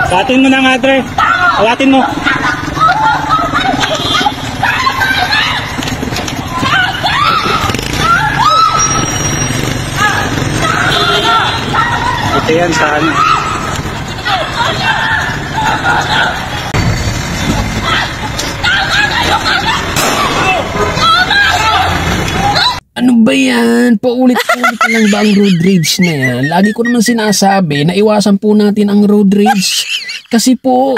Awatin mo na nga, Dre. Awatin mo. Ito yan sa ano. Ano ba yan? Paulit-ulit na lang ba ang road rage na yan? Lagi ko naman sinasabi na iwasan po natin ang road rage. Kasi po,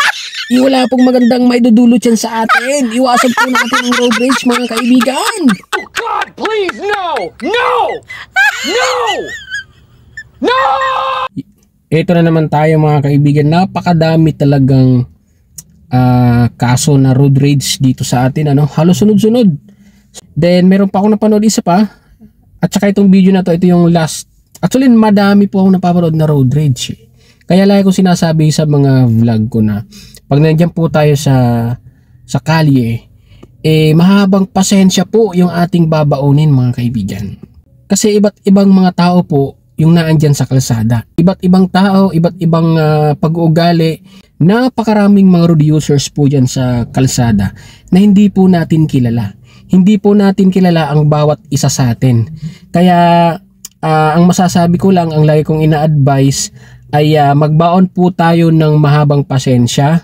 wala pong magandang maidudulot yan sa atin. Iwasan po natin ang road rage, mga kaibigan. Oh God, please, no! No! No! No! Ito na naman tayo, mga kaibigan. Napakadami talagang kaso na road rage dito sa atin. Halos sunod-sunod. Then meron pa akong napanood isa pa. At saka itong video na to, ito yung last. Actually, madami po akong napapanood na road rage. Kaya lagi ko sinasabi sa mga vlog ko na pag nandiyan po tayo sa kalye, mahabang pasensya po yung ating babaunin, mga kaibigan. Kasi iba't ibang mga tao po yung naandyan sa kalsada. Iba't ibang tao, iba't ibang pag-uugali. Napakaraming mga road users po dyan sa kalsada na hindi po natin kilala. Hindi po natin kilala ang bawat isa sa atin. Kaya ang masasabi ko lang, ang lagi kong ina-advise ay magbaon po tayo ng mahabang pasensya.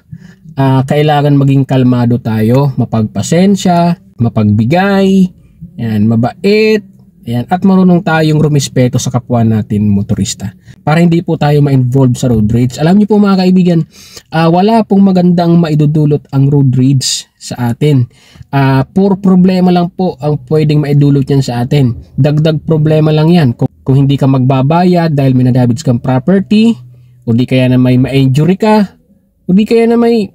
Kailangan maging kalmado tayo, mapagpasensya, mapagbigay, yan, mabait, yan, at marunong tayong rumispeto sa kapwa natin motorista. Para hindi po tayo ma-involve sa road rage. Alam niyo po, mga kaibigan, wala pong magandang maidudulot ang road rage sa atin. Puro problema lang po ang pwedeng maidulot yan sa atin. Dagdag problema lang yan. Kung hindi ka magbabayad dahil may nadamage kang property, o di kaya na may ma-injury ka, o di kaya na may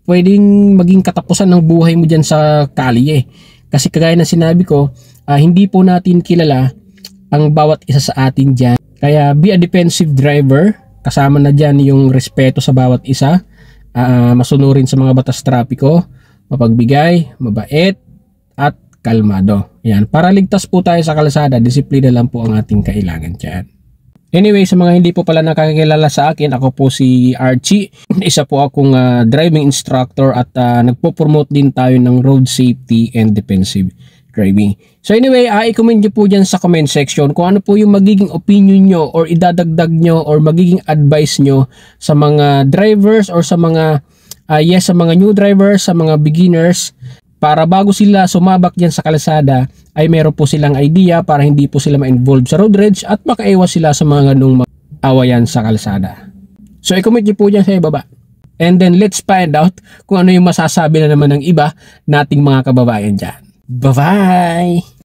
pwedeng maging katapusan ng buhay mo dyan sa kalye. Kasi kagaya ng sinabi ko, hindi po natin kilala ang bawat isa sa atin dyan. Kaya be a defensive driver. Kasama na dyan yung respeto sa bawat isa. Masunurin sa mga batas trapiko. Mapagbigay, mabait, at kalmado. Yan. Para ligtas po tayo sa kalsada, disiplina lang po ang ating kailangan dyan. Anyway, sa mga hindi po pala nakakilala sa akin, ako po si Archie. Isa po akong driving instructor at nagpo-promote din tayo ng road safety and defensive driving. So anyway, i-comment nyo po dyan sa comment section kung ano po yung magiging opinion nyo or idadagdag nyo or magiging advice nyo sa mga drivers or sa mga sa mga new drivers, sa mga beginners, para bago sila sumabak dyan sa kalsada ay meron po silang idea para hindi po sila ma-involve sa road rage at makaiwas sila sa mga ganung awayan sa kalsada. So i-comment nyo po dyan sa ibaba. And then let's find out kung ano yung masasabi na naman ng iba nating mga kababayan dyan. Bye-bye!